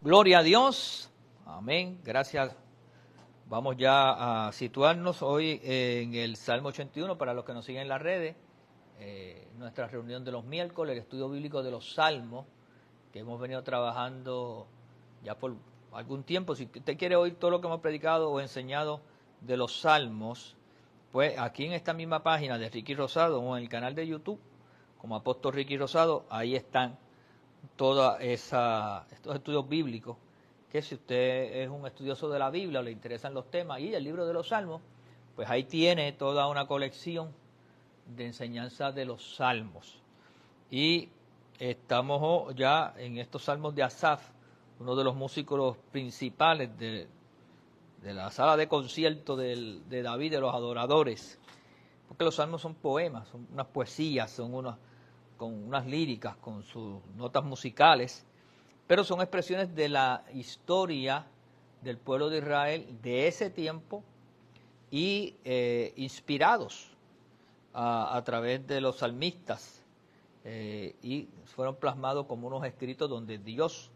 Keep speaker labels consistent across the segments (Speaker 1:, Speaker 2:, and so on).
Speaker 1: Gloria a Dios. Amén. Gracias. Vamos ya a situarnos hoy en el Salmo 81 para los que nos siguen en las redes. Nuestra reunión de los miércoles, el estudio bíblico de los Salmos, que hemos venido trabajando ya por algún tiempo. Si usted quiere oír todo lo que hemos predicado o enseñado de los Salmos, pues aquí en esta misma página de Ricky Rosado o en el canal de YouTube, como Apóstol Ricky Rosado, ahí están todos estos estudios bíblicos, que si usted es un estudioso de la Biblia o le interesan los temas y el libro de los Salmos, pues ahí tiene toda una colección de enseñanza de los Salmos. Y estamos ya en estos Salmos de Asaf, uno de los músicos principales de la sala de concierto de David, de los adoradores, porque los Salmos son poemas, son unas poesías, con unas líricas, con sus notas musicales, pero son expresiones de la historia del pueblo de Israel de ese tiempo y inspirados a través de los salmistas y fueron plasmados como unos escritos donde Dios,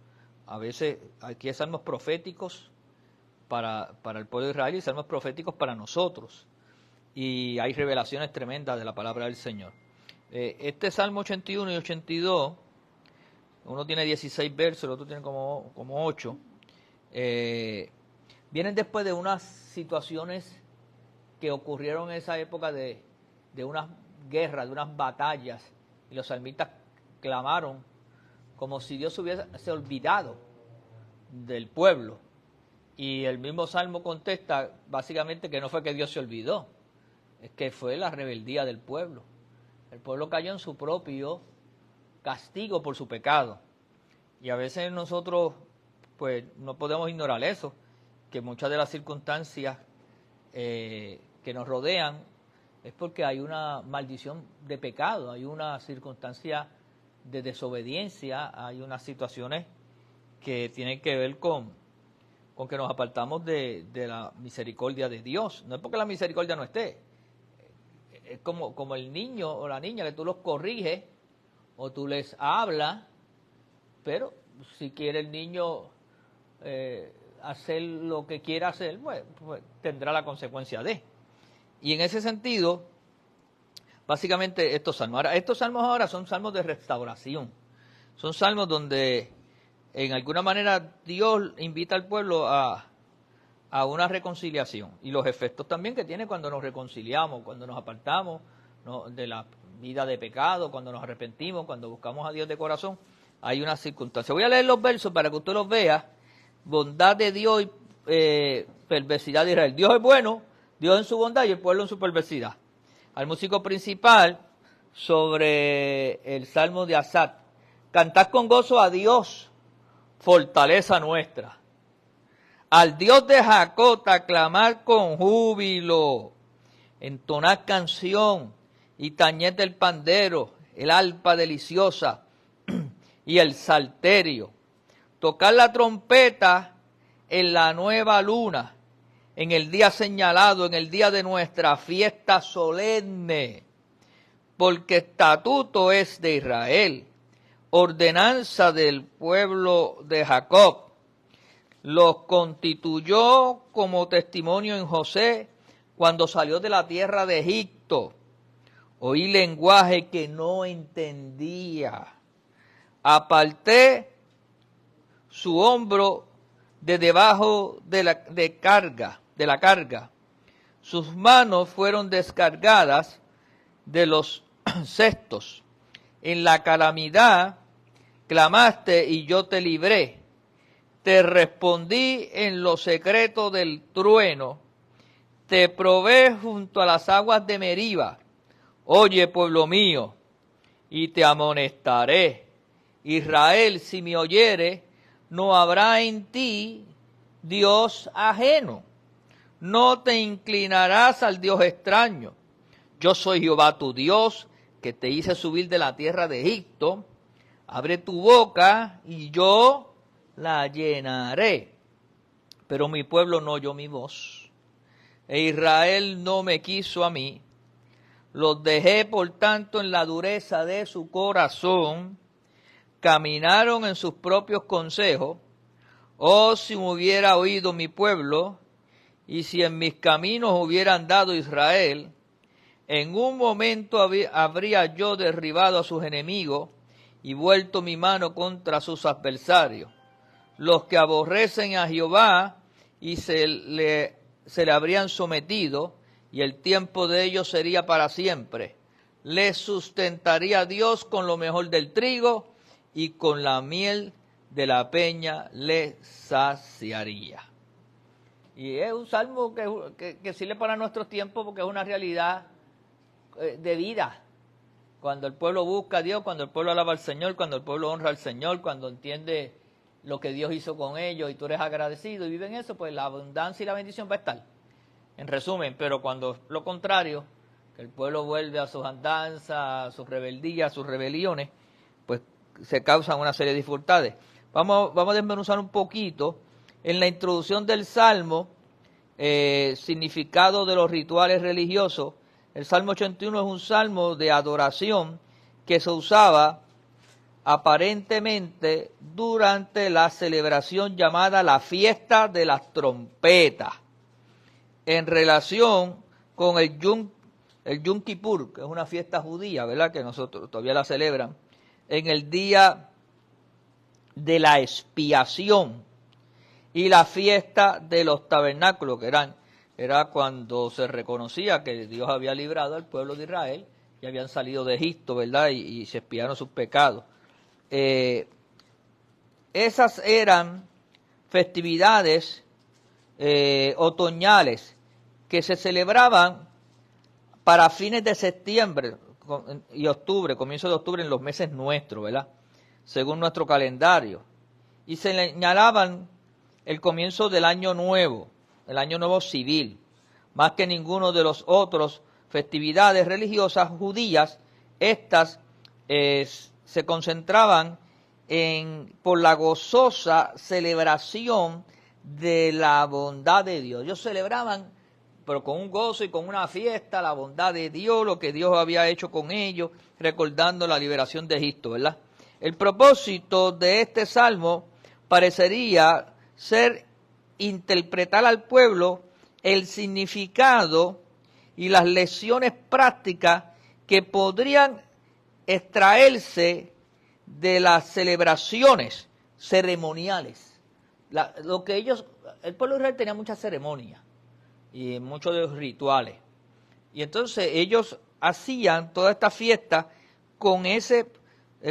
Speaker 1: a veces aquí hay salmos proféticos para el pueblo de Israel y salmos proféticos para nosotros, y hay revelaciones tremendas de la palabra del Señor. Este Salmo 81 y 82, uno tiene 16 versos, el otro tiene como 8, vienen después de unas situaciones que ocurrieron en esa época de unas guerras, de unas batallas, y los salmistas clamaron como si Dios se hubiese olvidado del pueblo. Y el mismo Salmo contesta básicamente que no fue que Dios se olvidó, es que fue la rebeldía del pueblo. El pueblo cayó en su propio castigo por su pecado. Y a veces nosotros pues no podemos ignorar eso, que muchas de las circunstancias que nos rodean es porque hay una maldición de pecado, hay una circunstancia de desobediencia, hay unas situaciones que tienen que ver con que nos apartamos de la misericordia de Dios. No es porque la misericordia no esté, es como el niño o la niña que tú los corriges o tú les hablas, pero si quiere el niño hacer lo que quiera hacer, pues tendrá la consecuencia de. Y en ese sentido, básicamente estos salmos ahora son salmos de restauración. Son salmos donde en alguna manera Dios invita al pueblo a una reconciliación, y los efectos también que tiene cuando nos reconciliamos, cuando nos apartamos de la vida de pecado, cuando nos arrepentimos, cuando buscamos a Dios de corazón. Hay una circunstancia. Voy a leer los versos para que usted los vea. Bondad de Dios y perversidad de Israel. Dios es bueno, Dios en su bondad y el pueblo en su perversidad. Al músico principal sobre el Salmo de Asaf: cantad con gozo a Dios, fortaleza nuestra. Al Dios de Jacob aclamar con júbilo, entonad canción y tañed del pandero, el arpa deliciosa y el salterio. Tocar la trompeta en la nueva luna, en el día señalado, en el día de nuestra fiesta solemne, porque estatuto es de Israel, ordenanza del pueblo de Jacob. Los constituyó como testimonio en José cuando salió de la tierra de Egipto. Oí lenguaje que no entendía. Aparté su hombro de debajo de la carga. Sus manos fueron descargadas de los cestos. En la calamidad clamaste y yo te libré. Te respondí en lo secreto del trueno. Te probé junto a las aguas de Meriba. Oye, pueblo mío, y te amonestaré. Israel, si me oyere, no habrá en ti Dios ajeno. No te inclinarás al Dios extraño. Yo soy Jehová tu Dios, que te hice subir de la tierra de Egipto. Abre tu boca y yo la llenaré. Pero mi pueblo no oyó mi voz, e Israel no me quiso a mí. Los dejé, por tanto, en la dureza de su corazón. Caminaron en sus propios consejos. Oh, si me hubiera oído mi pueblo, y si en mis caminos hubiera andado Israel, en un momento habría yo derribado a sus enemigos y vuelto mi mano contra sus adversarios, los que aborrecen a Jehová, y se le habrían sometido, y el tiempo de ellos sería para siempre. Les sustentaría Dios con lo mejor del trigo, y con la miel de la peña les saciaría. Y es un salmo que sirve para nuestros tiempos, porque es una realidad de vida. Cuando el pueblo busca a Dios, cuando el pueblo alaba al Señor, cuando el pueblo honra al Señor, cuando entiende lo que Dios hizo con ellos y tú eres agradecido y vive en eso, pues la abundancia y la bendición va a estar. En resumen, pero cuando lo contrario, que el pueblo vuelve a sus andanzas, a sus rebeldías, a sus rebeliones, pues se causan una serie de dificultades. Vamos a desmenuzar un poquito en la introducción del Salmo, significado de los rituales religiosos. El Salmo 81 es un salmo de adoración que se usaba aparentemente durante la celebración llamada la fiesta de las trompetas, en relación con el Yom Kippur, que es una fiesta judía, ¿verdad?, que nosotros todavía la celebran, en el día de la expiación, y la fiesta de los tabernáculos, que era cuando se reconocía que Dios había librado al pueblo de Israel y habían salido de Egipto, ¿verdad?, y se expiaron sus pecados. Esas eran festividades otoñales que se celebraban para fines de septiembre y octubre, comienzo de octubre, en los meses nuestros, ¿verdad?, según nuestro calendario, y se señalaban el comienzo del año nuevo, el año nuevo civil. Más que ninguno de los otros festividades religiosas judías, estas se concentraban por la gozosa celebración de la bondad de Dios. Ellos celebraban, pero con un gozo y con una fiesta, la bondad de Dios, lo que Dios había hecho con ellos, recordando la liberación de Egipto, ¿verdad? El propósito de este salmo parecería ser interpretar al pueblo el significado y las lecciones prácticas que podrían extraerse de las celebraciones ceremoniales. El pueblo de Israel tenía muchas ceremonias y muchos de los rituales. Y entonces ellos hacían toda esta fiesta con ese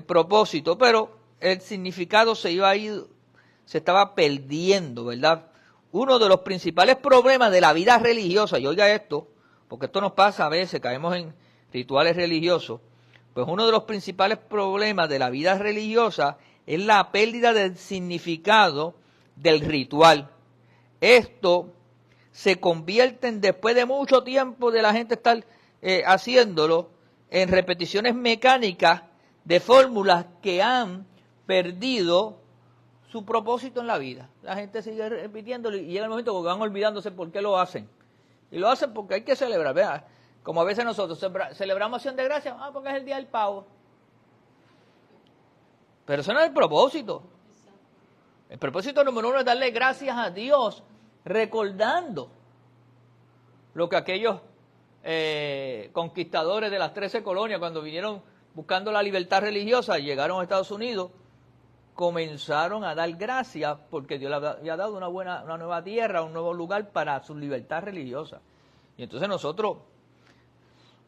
Speaker 1: propósito, pero el significado se estaba perdiendo, ¿verdad? Uno de los principales problemas de la vida religiosa, y oiga esto, porque esto nos pasa a veces, caemos en rituales religiosos, pues uno de los principales problemas de la vida religiosa es la pérdida del significado del ritual. Esto se convierte después de mucho tiempo de la gente estar haciéndolo, en repeticiones mecánicas de fórmulas que han perdido su propósito en la vida. La gente sigue repitiéndolo y llega el momento que van olvidándose por qué lo hacen. Y lo hacen porque hay que celebrar. Vea, como a veces nosotros celebramos Acción de Gracias, porque es el día del pavo. Pero eso no es el propósito. El propósito número uno es darle gracias a Dios, recordando lo que aquellos conquistadores de las 13 colonias, cuando vinieron buscando la libertad religiosa, llegaron a Estados Unidos, comenzaron a dar gracias porque Dios les había dado una nueva tierra, un nuevo lugar para su libertad religiosa. Y entonces nosotros,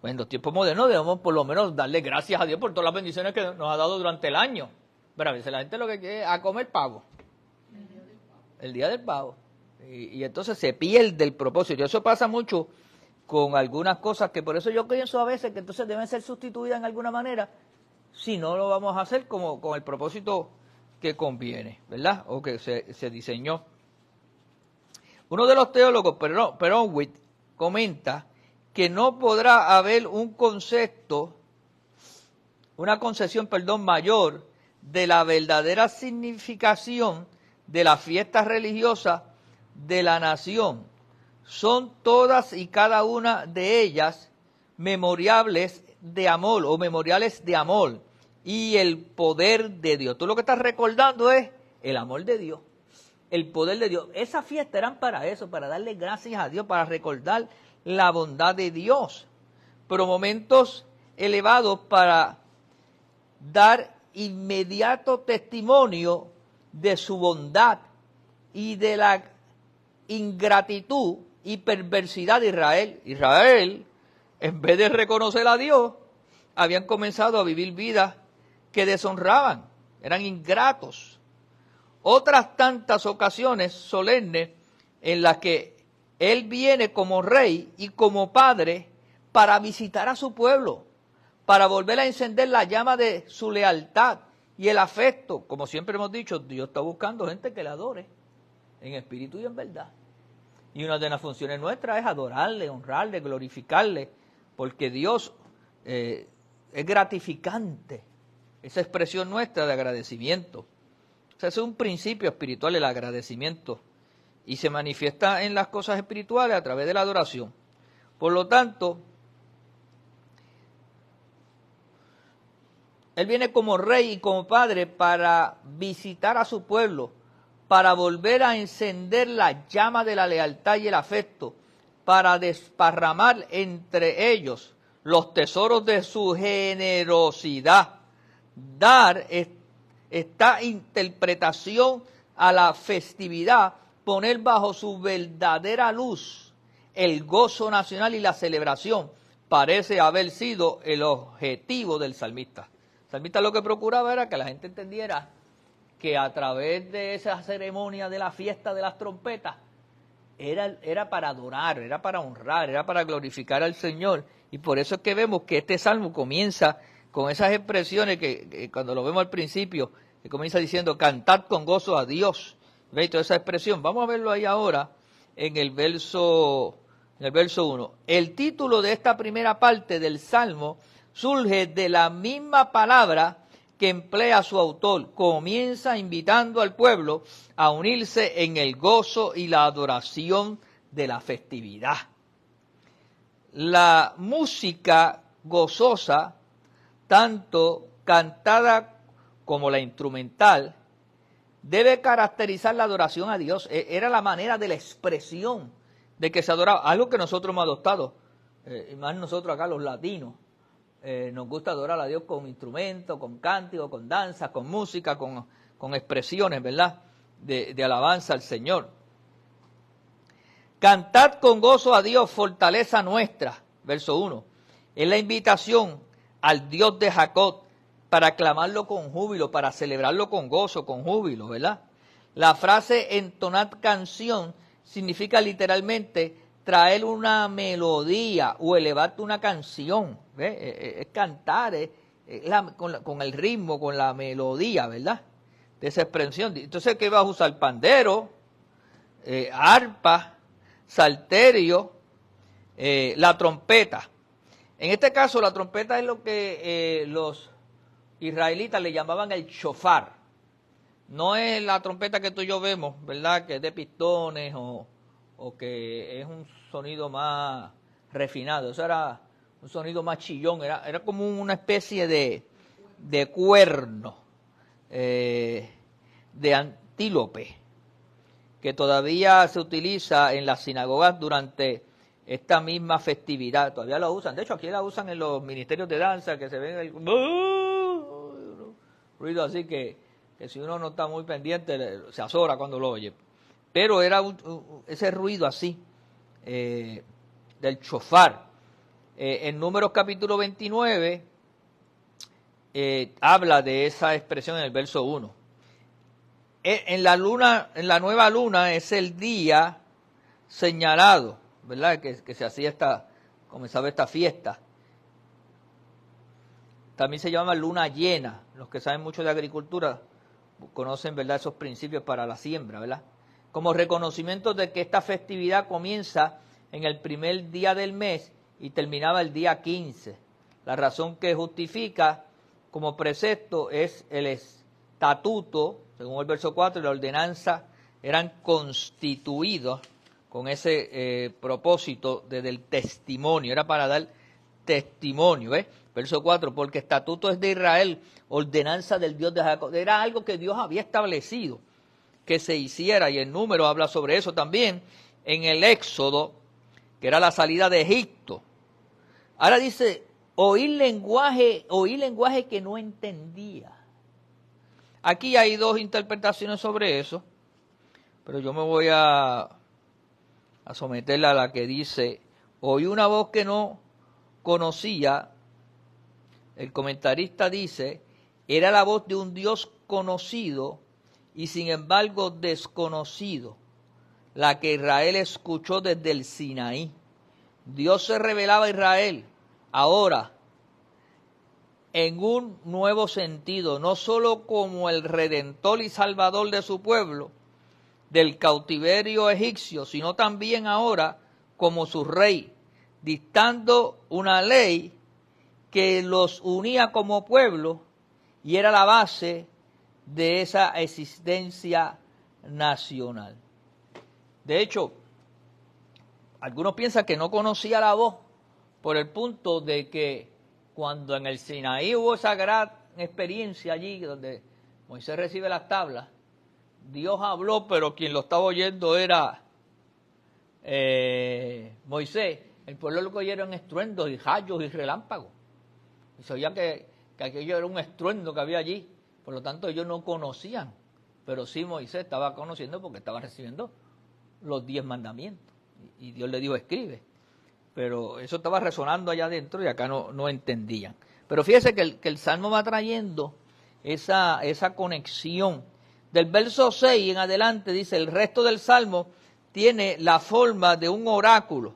Speaker 1: pues en los tiempos modernos, debemos por lo menos darle gracias a Dios por todas las bendiciones que nos ha dado durante el año. Pero a veces la gente lo que quiere es a comer pavo. El día del pavo. Y entonces se pierde el propósito. Y eso pasa mucho con algunas cosas que por eso yo pienso a veces que entonces deben ser sustituidas en alguna manera, si no lo vamos a hacer como con el propósito que conviene, ¿verdad? O que se diseñó. Uno de los teólogos, Perowitz, comenta que no podrá haber una concepción mayor de la verdadera significación de las fiestas religiosas de la nación. Son todas y cada una de ellas memoriales de amor y el poder de Dios. Tú lo que estás recordando es el amor de Dios. el poder de Dios. Esas fiestas eran para eso, para darle gracias a Dios, para recordar la bondad de Dios. Pero momentos elevados para dar inmediato testimonio de su bondad y de la ingratitud y perversidad de Israel. Israel, en vez de reconocer a Dios, habían comenzado a vivir vidas que deshonraban, eran ingratos. Otras tantas ocasiones solemnes en las que Él viene como rey y como padre para visitar a su pueblo, para volver a encender la llama de su lealtad y el afecto. Como siempre hemos dicho, Dios está buscando gente que le adore en espíritu y en verdad. Y una de las funciones nuestras es adorarle, honrarle, glorificarle, porque Dios es gratificante, esa expresión nuestra de agradecimiento. O sea, es un principio espiritual, el agradecimiento, y se manifiesta en las cosas espirituales a través de la adoración. Por lo tanto, Él viene como rey y como padre para visitar a su pueblo, para volver a encender la llama de la lealtad y el afecto, para desparramar entre ellos los tesoros de su generosidad, dar esta interpretación a la festividad, poner bajo su verdadera luz el gozo nacional y la celebración, parece haber sido el objetivo del salmista. El salmista lo que procuraba era que la gente entendiera que a través de esa ceremonia de la fiesta de las trompetas era para adorar, era para honrar, era para glorificar al Señor. Y por eso es que vemos que este salmo comienza con esas expresiones que cuando lo vemos al principio, que comienza diciendo, cantad con gozo a Dios. ¿Veis toda esa expresión? Vamos a verlo ahí ahora en el verso 1. El título de esta primera parte del salmo surge de la misma palabra que emplea su autor. Comienza invitando al pueblo a unirse en el gozo y la adoración de la festividad. La música gozosa, tanto cantada como la instrumental, debe caracterizar la adoración a Dios. Era la manera de la expresión de que se adoraba, algo que nosotros hemos adoptado, y más nosotros acá los latinos. Nos gusta adorar a Dios con instrumentos, con cánticos, con danza, con música, con expresiones, ¿verdad? De alabanza al Señor. Cantad con gozo a Dios, fortaleza nuestra, verso 1. Es la invitación al Dios de Jacob para aclamarlo con júbilo, para celebrarlo con gozo, con júbilo, ¿verdad? La frase entonad canción significa literalmente traer una melodía o elevarte una canción, ¿ves? Es cantar, con el ritmo, con la melodía, ¿verdad? De esa expresión. Entonces, ¿qué vas a usar? Pandero, arpa, salterio, la trompeta. En este caso, la trompeta es lo que los israelitas le llamaban el shofar. No es la trompeta que tú y yo vemos, ¿verdad? Que es de pistones o que es un sonido más refinado. Eso era un sonido más chillón, era como una especie de cuerno de antílope que todavía se utiliza en las sinagogas durante esta misma festividad. Todavía lo usan. De hecho, aquí la usan en los ministerios de danza, que se ven el ruido así que si uno no está muy pendiente se azora cuando lo oye. Pero era ese ruido así del shofar. En Números capítulo 29 habla de esa expresión en el verso 1. En la nueva luna es el día señalado, ¿verdad? Que se hacía comenzaba esta fiesta. También se llama luna llena. Los que saben mucho de agricultura conocen, ¿verdad?, esos principios para la siembra, ¿verdad? Como reconocimiento de que esta festividad comienza en el primer día del mes y terminaba el día 15. La razón que justifica como precepto es el estatuto, según el verso 4, y la ordenanza eran constituidos con ese propósito del testimonio, era para dar testimonio, ¿ves? Verso 4, porque estatuto es de Israel, ordenanza del Dios de Jacob, era algo que Dios había establecido. que se hiciera, y el Número habla sobre eso también, en el Éxodo, que era la salida de Egipto. Ahora dice, oír lenguaje que no entendía. Aquí hay dos interpretaciones sobre eso, pero yo me voy a someterla a la que dice, oí una voz que no conocía. El comentarista dice, era la voz de un Dios conocido y sin embargo desconocido, la que Israel escuchó desde el Sinaí. Dios se revelaba a Israel ahora en un nuevo sentido, no solo como el Redentor y Salvador de su pueblo, del cautiverio egipcio, sino también ahora como su rey, dictando una ley que los unía como pueblo y era la base de esa existencia nacional. De hecho, algunos piensan que no conocía la voz por el punto de que cuando en el Sinaí hubo esa gran experiencia allí donde Moisés recibe las tablas, Dios habló, pero quien lo estaba oyendo era Moisés. El pueblo lo que oyeron estruendos y rayos y relámpagos. Y se oía que aquello era un estruendo que había allí. Por lo tanto, ellos no conocían. Pero sí Moisés estaba conociendo porque estaba recibiendo los 10 mandamientos. Y Dios le dijo, escribe. Pero eso estaba resonando allá adentro y acá no entendían. Pero fíjese que el Salmo va trayendo esa conexión. Del verso 6 en adelante dice, el resto del Salmo tiene la forma de un oráculo,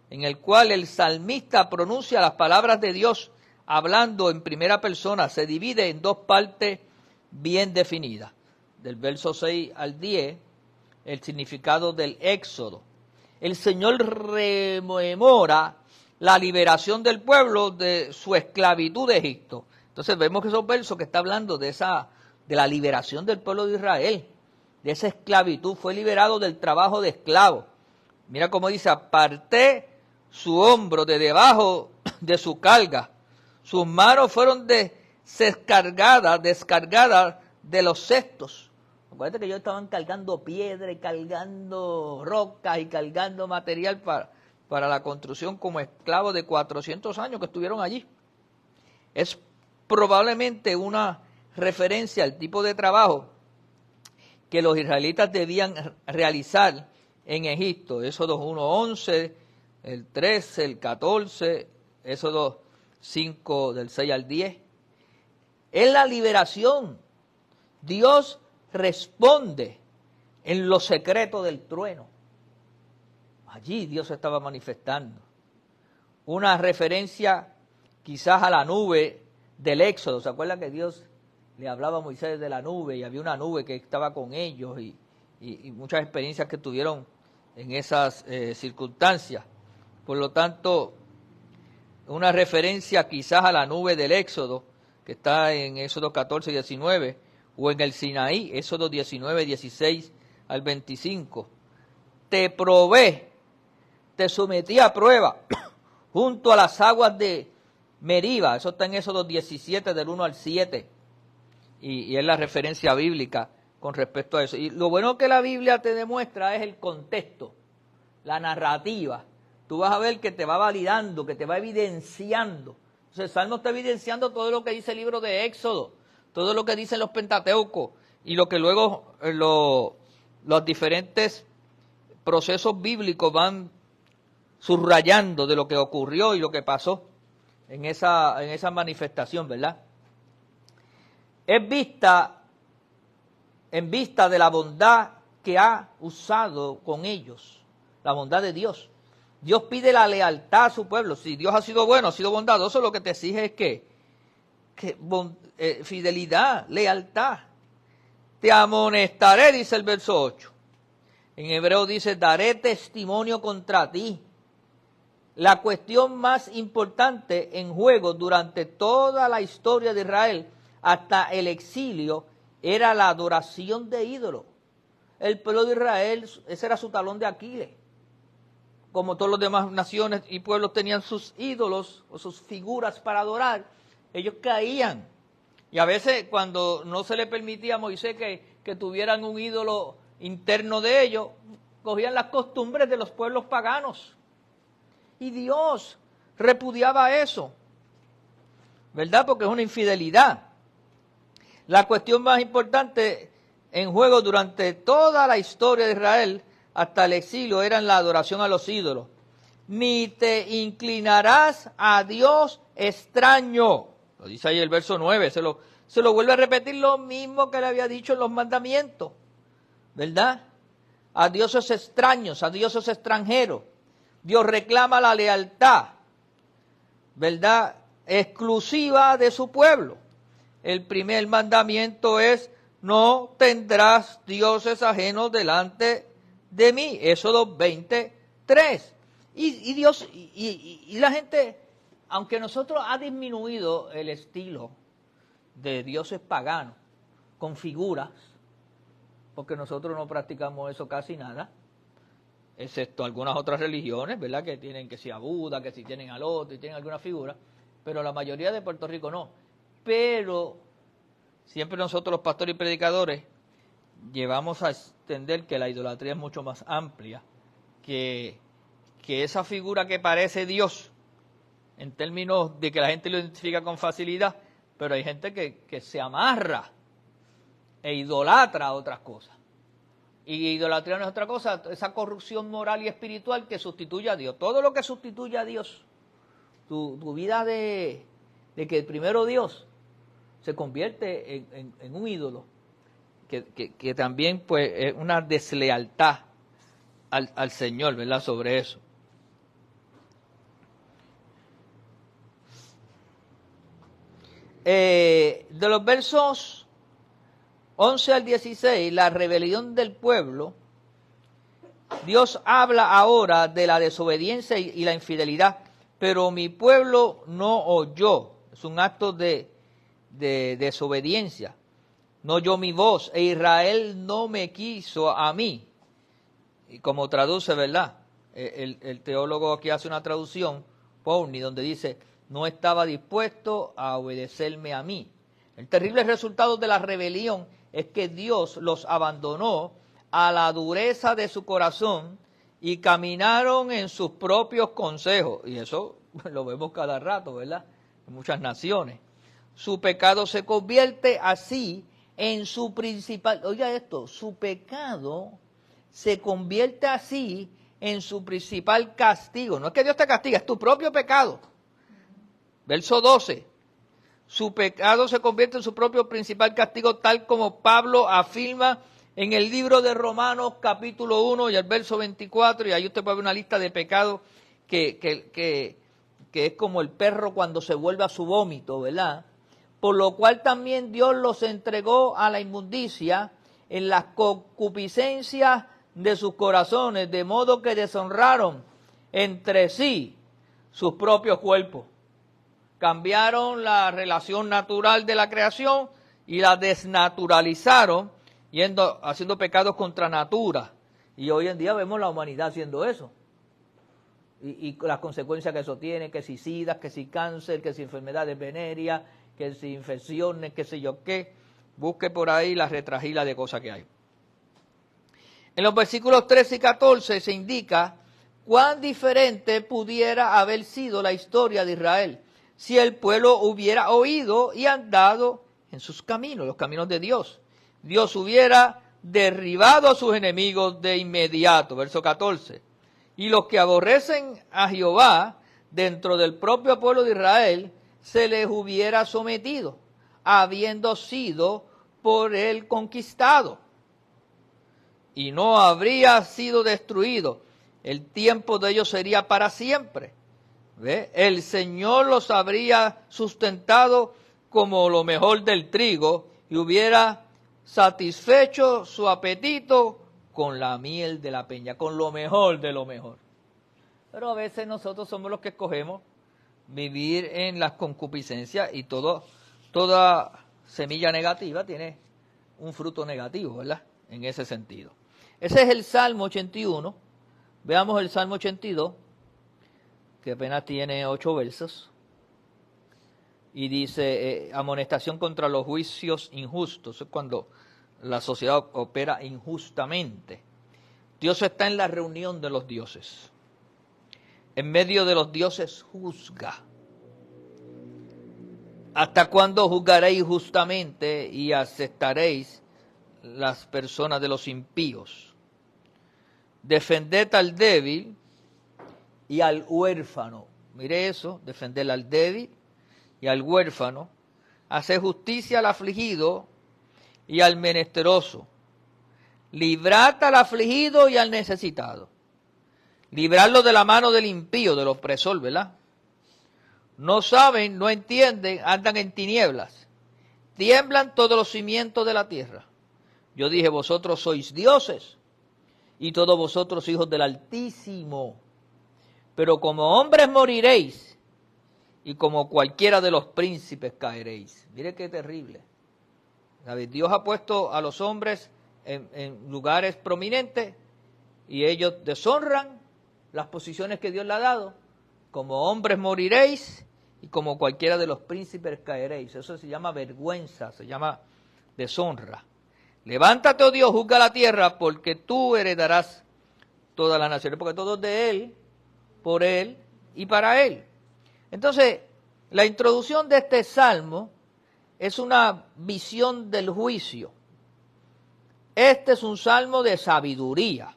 Speaker 1: en el cual el salmista pronuncia las palabras de Dios hablando en primera persona. Se divide en dos partes bien definidas. Del verso 6 al 10, el significado del Éxodo. El Señor rememora la liberación del pueblo de su esclavitud de Egipto. Entonces vemos que esos versos que está hablando de la liberación del pueblo de Israel, de esa esclavitud, fue liberado del trabajo de esclavo. Mira cómo dice, aparté su hombro de debajo de su carga, sus manos fueron descargadas de los cestos. Acuérdate que ellos estaban cargando piedra y cargando rocas y cargando material para la construcción como esclavos de 400 años que estuvieron allí. Es probablemente una referencia al tipo de trabajo que los israelitas debían realizar en Egipto. Éxodo 1:11, el 13, el 14, Éxodo 5 del 6 al 10. Es la liberación. Dios responde en lo secreto del trueno. Allí Dios estaba manifestando. Una referencia quizás a la nube del Éxodo. ¿Se acuerdan que Dios le hablaba a Moisés de la nube y había una nube que estaba con ellos y muchas experiencias que tuvieron en esas circunstancias? Por lo tanto, una referencia quizás a la nube del Éxodo, que está en Éxodo 14 y 19, o en el Sinaí, Éxodo 19, 16 al 25. Te probé, te sometí a prueba, junto a las aguas de Meriba. Eso está en Éxodo 17, del 1 al 7. Y es la referencia bíblica con respecto a eso. Y lo bueno que la Biblia te demuestra es el contexto, la narrativa. Tú vas a ver que te va validando, que te va evidenciando. Entonces el Salmo está evidenciando todo lo que dice el libro de Éxodo, todo lo que dicen los Pentateucos y lo que luego los diferentes procesos bíblicos van subrayando de lo que ocurrió y lo que pasó en esa manifestación, ¿verdad? Es en vista de la bondad que ha usado con ellos, la bondad de Dios. Dios pide la lealtad a su pueblo. Si Dios ha sido bueno, ha sido bondadoso, lo que te exige es que fidelidad, lealtad. Te amonestaré, dice el verso 8. En hebreo dice, daré testimonio contra ti. La cuestión más importante en juego durante toda la historia de Israel, hasta el exilio, era la adoración de ídolos. El pueblo de Israel, ese era su talón de Aquiles. Como todas las demás naciones y pueblos tenían sus ídolos o sus figuras para adorar, ellos caían. Y a veces cuando no se le permitía a Moisés que que tuvieran un ídolo interno de ellos, cogían las costumbres de los pueblos paganos. Y Dios repudiaba eso, ¿verdad? Porque es una infidelidad. La cuestión más importante en juego durante toda la historia de Israel, hasta el exilio, era la adoración a los ídolos. Ni te inclinarás a Dios extraño. Lo dice ahí el verso 9, se lo vuelve a repetir lo mismo que le había dicho en los mandamientos, ¿verdad? A dioses extraños, a dioses extranjeros. Dios reclama la lealtad, ¿verdad?, exclusiva de su pueblo. El primer mandamiento es: no tendrás dioses ajenos delante de mí. Éxodo 20:3. Y Dios, y la gente, aunque nosotros ha disminuido el estilo de dioses paganos con figuras, porque nosotros no practicamos eso casi nada, excepto algunas otras religiones, ¿verdad?, que tienen que si a Buda, que si tienen al otro y tienen alguna figura, pero la mayoría de Puerto Rico no. Pero siempre nosotros los pastores y predicadores llevamos a entender que la idolatría es mucho más amplia, que esa figura que parece Dios, en términos de que la gente lo identifica con facilidad, pero hay gente que se amarra e idolatra a otras cosas. Y idolatría no es otra cosa, esa corrupción moral y espiritual que sustituye a Dios. Todo lo que sustituye a Dios, tu vida de que el primero Dios se convierte en un ídolo, que también pues es una deslealtad al Señor, ¿verdad?, sobre eso. De los versos 11 al 16, la rebelión del pueblo, Dios habla ahora de la desobediencia y la infidelidad, pero mi pueblo no oyó. Es un acto de desobediencia. No oyó mi voz, e Israel no me quiso a mí. Y como traduce, ¿verdad?, el teólogo aquí hace una traducción, Powney, donde dice: no estaba dispuesto a obedecerme a mí. El terrible resultado de la rebelión es que Dios los abandonó a la dureza de su corazón y caminaron en sus propios consejos. Y eso lo vemos cada rato, ¿verdad?, en muchas naciones. Su pecado se convierte así en su principal, oiga esto, su pecado se convierte así en su principal castigo. No es que Dios te castiga, es tu propio pecado. Verso 12. Su pecado se convierte en su propio principal castigo, tal como Pablo afirma en el libro de Romanos capítulo 1 y el verso 24, y ahí usted puede ver una lista de pecados que es como el perro cuando se vuelve a su vómito, ¿verdad? Por lo cual también Dios los entregó a la inmundicia en las concupiscencias de sus corazones, de modo que deshonraron entre sí sus propios cuerpos. Cambiaron la relación natural de la creación y la desnaturalizaron, haciendo pecados contra natura. Y hoy en día vemos la humanidad haciendo eso. Y las consecuencias que eso tiene, que si sida, que si cáncer, que si enfermedades venéreas, que si infecciones, que sé yo qué. Busque por ahí la retragila de cosas que hay. En los versículos 13 y 14 se indica cuán diferente pudiera haber sido la historia de Israel si el pueblo hubiera oído y andado en sus caminos, los caminos de Dios. Dios hubiera derribado a sus enemigos de inmediato, verso 14. Y los que aborrecen a Jehová dentro del propio pueblo de Israel se les hubiera sometido, habiendo sido por él conquistado. Y no habría sido destruido. El tiempo de ellos sería para siempre. ¿Ve? El Señor los habría sustentado como lo mejor del trigo y hubiera satisfecho su apetito con la miel de la peña, con lo mejor de lo mejor. Pero a veces nosotros somos los que escogemos vivir en las concupiscencias y toda semilla negativa tiene un fruto negativo, ¿verdad? En ese sentido. Ese es el Salmo 81. Veamos el Salmo 82. Que apenas tiene 8 versos, y dice, amonestación contra los juicios injustos. Es cuando la sociedad opera injustamente. Dios está en la reunión de los dioses. En medio de los dioses juzga. ¿Hasta cuándo juzgaréis justamente y aceptaréis las personas de los impíos? Defended al débil y al huérfano. Mire eso, defender al débil y al huérfano. Hacer justicia al afligido y al menesteroso. Librad al afligido y al necesitado. Librarlo de la mano del impío, del opresor, ¿verdad? No saben, no entienden, andan en tinieblas. Tiemblan todos los cimientos de la tierra. Yo dije, vosotros sois dioses y todos vosotros hijos del Altísimo. Pero como hombres moriréis y como cualquiera de los príncipes caeréis. Mire qué terrible. ¿Sabes? Dios ha puesto a los hombres en lugares prominentes y ellos deshonran las posiciones que Dios le ha dado. Como hombres moriréis y como cualquiera de los príncipes caeréis. Eso se llama vergüenza, se llama deshonra. Levántate, oh Dios, juzga la tierra, porque tú heredarás todas las naciones, porque todo es de Él, por Él y para Él. Entonces, la introducción de este salmo es una visión del juicio. Este es un salmo de sabiduría.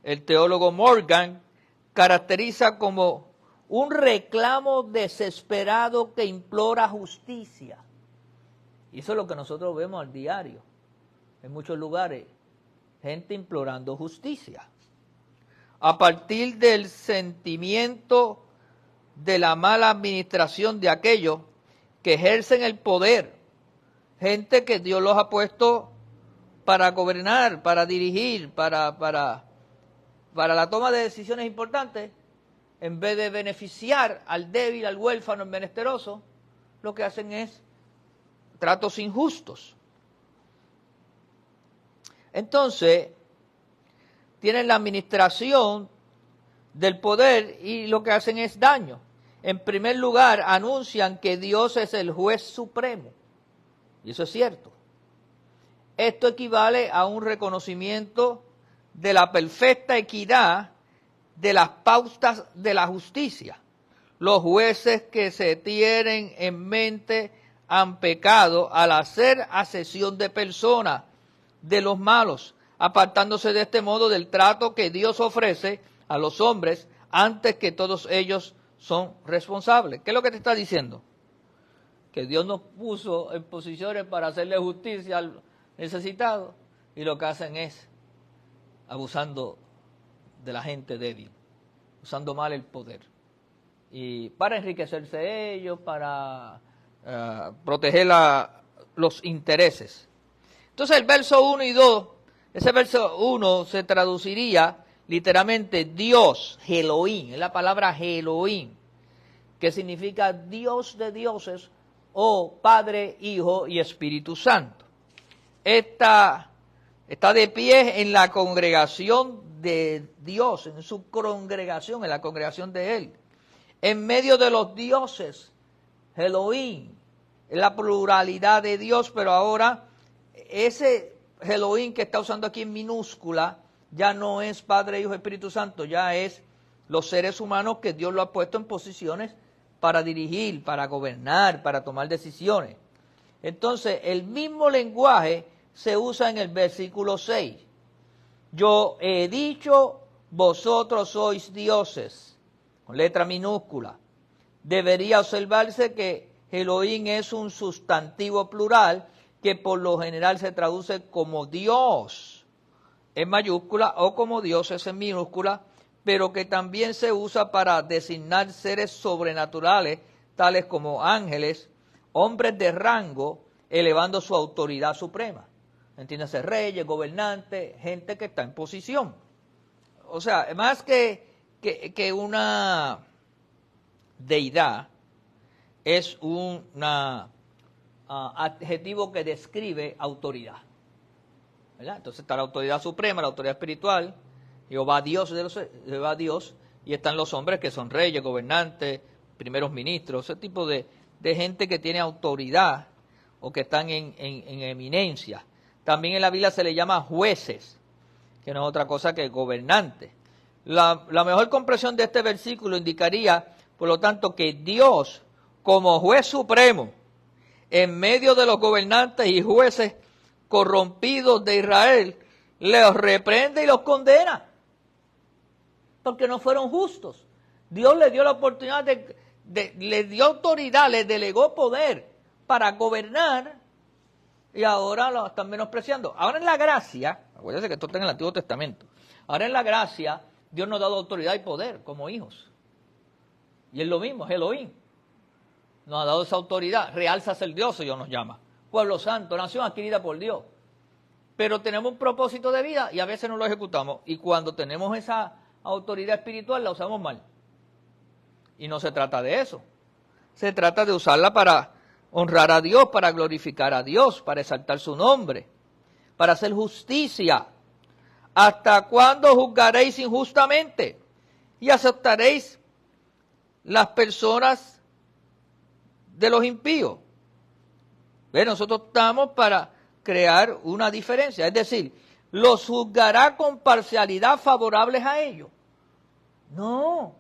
Speaker 1: El teólogo Morgan caracteriza como un reclamo desesperado que implora justicia. Y eso es lo que nosotros vemos al diario. En muchos lugares, gente implorando justicia. A partir del sentimiento de la mala administración de aquellos que ejercen el poder. Gente que Dios los ha puesto para gobernar, para dirigir, para la toma de decisiones importantes, en vez de beneficiar al débil, al huérfano, al menesteroso, lo que hacen es tratos injustos. Entonces, tienen la administración del poder y lo que hacen es daño. En primer lugar, anuncian que Dios es el juez supremo. Y eso es cierto. Esto equivale a un reconocimiento de la perfecta equidad de las pautas de la justicia. Los jueces que se tienen en mente han pecado al hacer asesión de personas, de los malos, apartándose de este modo del trato que Dios ofrece a los hombres antes que todos ellos son responsables. ¿Qué es lo que te está diciendo? Que Dios nos puso en posiciones para hacerle justicia al necesitado y lo que hacen es abusando de la gente débil, usando mal el poder y para enriquecerse ellos, para proteger los intereses. Entonces el verso 1 y 2, ese verso 1 se traduciría literalmente Dios, Elohim, es la palabra Elohim, que significa Dios de dioses o Padre, Hijo y Espíritu Santo. Está de pie en la congregación de Dios, en su congregación, en la congregación de Él. En medio de los dioses, Elohim, es la pluralidad de Dios, pero ahora ese Elohim que está usando aquí en minúscula ya no es Padre, Hijo, Espíritu Santo, ya es los seres humanos que Dios lo ha puesto en posiciones para dirigir, para gobernar, para tomar decisiones. Entonces, el mismo lenguaje se usa en el versículo 6. Yo he dicho, vosotros sois dioses, con letra minúscula. Debería observarse que Elohim es un sustantivo plural que por lo general se traduce como Dios en mayúscula o como dioses en minúscula, pero que también se usa para designar seres sobrenaturales, tales como ángeles, hombres de rango, elevando su autoridad suprema. Entiéndase, reyes, gobernantes, gente que está en posición. O sea, más que una deidad, es un adjetivo que describe autoridad, ¿verdad? Entonces está la autoridad suprema, la autoridad espiritual, Jehová Dios, y están los hombres que son reyes, gobernantes, primeros ministros, ese tipo de gente que tiene autoridad o que están en eminencia. También en la Biblia se le llama jueces, que no es otra cosa que gobernantes. La mejor comprensión de este versículo indicaría, por lo tanto, que Dios, como juez supremo, en medio de los gobernantes y jueces corrompidos de Israel, los reprende y los condena, porque no fueron justos. Dios les dio la oportunidad les dio autoridad, les delegó poder para gobernar, y ahora lo están menospreciando. Ahora en la gracia, acuérdense que esto está en el Antiguo Testamento, ahora en la gracia, Dios nos ha dado autoridad y poder como hijos. Y es lo mismo, es Elohim. Nos ha dado esa autoridad, real sacerdocio Dios nos llama, pueblo santo, nación adquirida por Dios. Pero tenemos un propósito de vida y a veces no lo ejecutamos. Y cuando tenemos esa autoridad espiritual la usamos mal. Y no se trata de eso. Se trata de usarla para honrar a Dios, para glorificar a Dios, para exaltar su nombre, para hacer justicia. ¿Hasta cuándo juzgaréis injustamente y aceptaréis las personas de los impíos? Nosotros estamos para crear una diferencia, es decir, ¿los juzgará con parcialidad favorables a ellos? No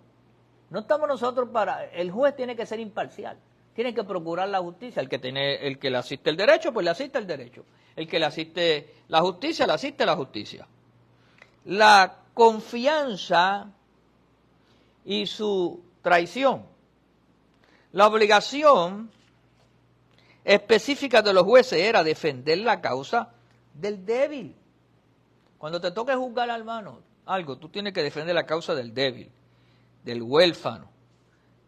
Speaker 1: estamos nosotros para... El juez tiene que ser imparcial, tiene que procurar la justicia. El que le asiste el derecho, pues le asiste el derecho. El que le asiste la justicia, le asiste la justicia. La confianza y su traición. La obligación específica de los jueces era defender la causa del débil. Cuando te toque juzgar al hermano algo, tú tienes que defender la causa del débil, del huérfano,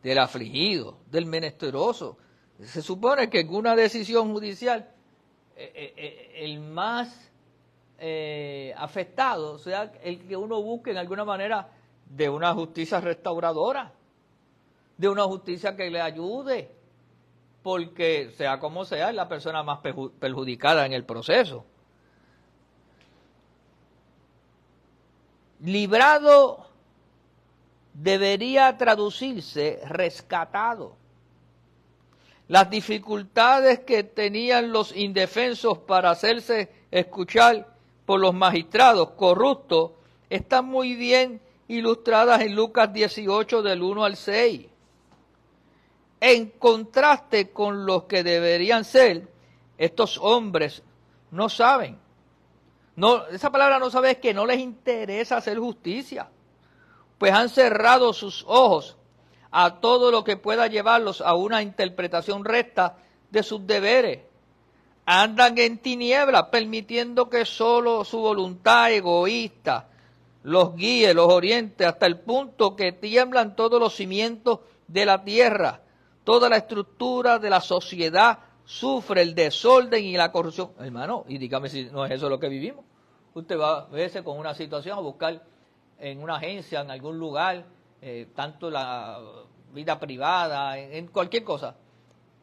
Speaker 1: del afligido, del menesteroso. Se supone que en una decisión judicial el más afectado sea el que uno busque en alguna manera de una justicia restauradora, de una justicia que le ayude, porque sea como sea, es la persona más perjudicada en el proceso. Librado debería traducirse rescatado. Las dificultades que tenían los indefensos para hacerse escuchar por los magistrados corruptos están muy bien ilustradas en Lucas 18 del 1 al 6. En contraste con los que deberían ser, estos hombres no saben. Esa palabra no sabe es que no les interesa hacer justicia, pues han cerrado sus ojos a todo lo que pueda llevarlos a una interpretación recta de sus deberes. Andan en tinieblas, permitiendo que solo su voluntad egoísta los guíe, los oriente, hasta el punto que tiemblan todos los cimientos de la tierra. Toda la estructura de la sociedad sufre el desorden y la corrupción. Hermano, y dígame si no es eso lo que vivimos. Usted va a veces con una situación a buscar en una agencia, en algún lugar, tanto la vida privada, en cualquier cosa.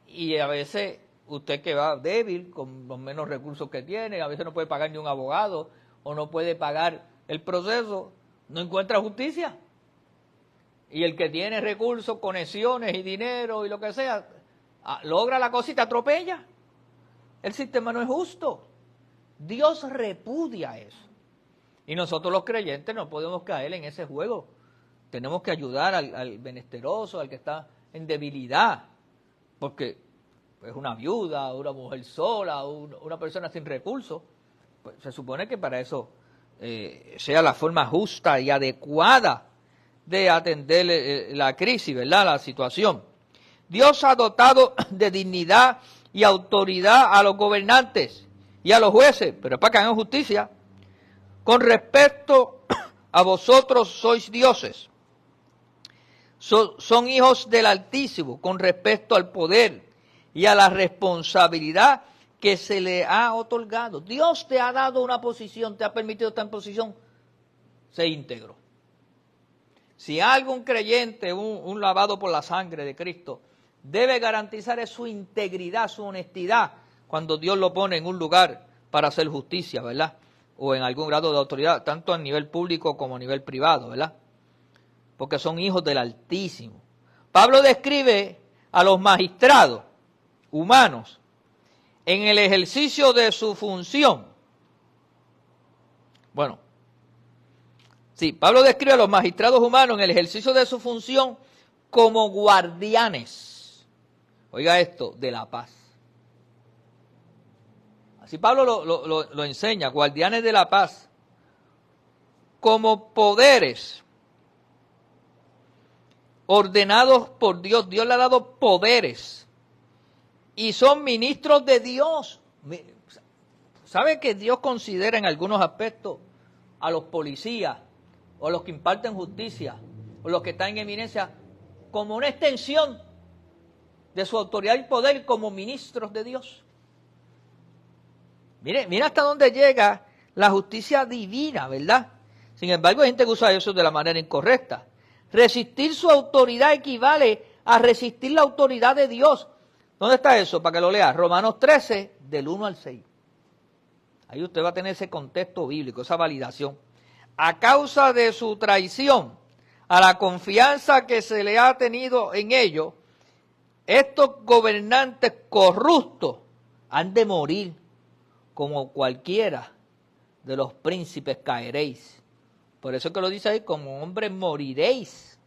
Speaker 1: Y a veces usted que va débil, con los menos recursos que tiene, a veces no puede pagar ni un abogado o no puede pagar el proceso, no encuentra justicia. Y el que tiene recursos, conexiones y dinero y lo que sea, logra la cosa y te atropella. El sistema no es justo. Dios repudia eso. Y nosotros los creyentes no podemos caer en ese juego. Tenemos que ayudar al menesteroso, al que está en debilidad. Porque es una viuda, una mujer sola, una persona sin recursos. Pues se supone que para eso sea la forma justa y adecuada de atender la crisis, ¿verdad? La situación. Dios ha dotado de dignidad y autoridad a los gobernantes y a los jueces, pero es para que hagan justicia. Con respecto a vosotros sois dioses, son hijos del Altísimo, con respecto al poder y a la responsabilidad que se le ha otorgado. Dios te ha dado una posición, te ha permitido estar en posición, sé íntegro. Si algún creyente, un lavado por la sangre de Cristo, debe garantizar es su integridad, su honestidad, cuando Dios lo pone en un lugar para hacer justicia, ¿verdad? O en algún grado de autoridad, tanto a nivel público como a nivel privado, ¿verdad? Porque son hijos del Altísimo. Pablo describe a los magistrados humanos en el ejercicio de su función Bueno, sí, Pablo describe a los magistrados humanos en el ejercicio de su función como guardianes, oiga esto, de la paz. Así Pablo lo enseña, guardianes de la paz, como poderes ordenados por Dios. Dios le ha dado poderes y son ministros de Dios. ¿Sabe que Dios considera en algunos aspectos a los policías o a los que imparten justicia o los que están en eminencia como una extensión de su autoridad y poder como ministros de Dios? Mire hasta dónde llega la justicia divina, ¿verdad? Sin embargo, hay gente que usa eso de la manera incorrecta. Resistir su autoridad equivale a resistir la autoridad de Dios. ¿Dónde está eso? Para que lo lea. Romanos 13, del 1 al 6. Ahí usted va a tener ese contexto bíblico, esa validación. A causa de su traición a la confianza que se le ha tenido en ellos, estos gobernantes corruptos han de morir, como cualquiera de los príncipes caeréis. Por eso es que lo dice ahí, como hombres moriréis.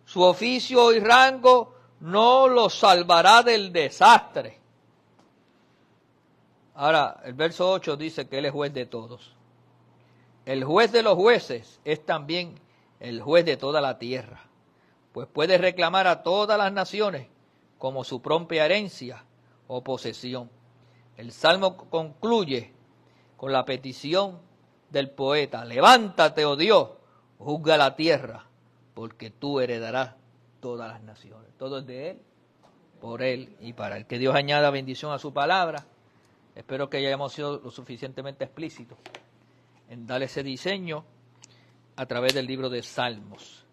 Speaker 1: Su oficio y rango no los salvará del desastre. Ahora, el verso 8 dice que Él es juez de todos. El juez de los jueces es también el juez de toda la tierra, pues puede reclamar a todas las naciones como su propia herencia o posesión. El Salmo concluye con la petición del poeta: levántate, oh Dios, juzga la tierra, porque tú heredarás todas las naciones. Todo es de Él, por Él y para Él. Que Dios añada bendición a su palabra. Espero que hayamos sido lo suficientemente explícitos en dar ese diseño a través del libro de Salmos.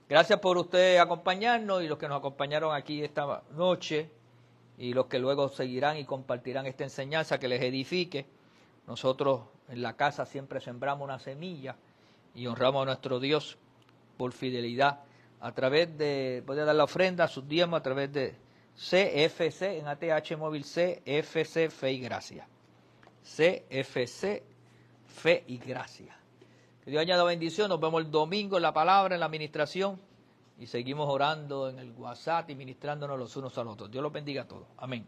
Speaker 1: Gracias por usted acompañarnos y los que nos acompañaron aquí esta noche y los que luego seguirán y compartirán esta enseñanza que les edifique. Nosotros en la casa siempre sembramos una semilla y honramos a nuestro Dios por fidelidad a través de, puede dar la ofrenda, sus diezmos a través de CFC, en ATH móvil CFC Fe y Gracia. CFC Fe y Gracia. Que Dios añada bendición. Nos vemos el domingo en la palabra, en la administración. Y seguimos orando en el WhatsApp y ministrándonos los unos a los otros. Dios los bendiga a todos. Amén.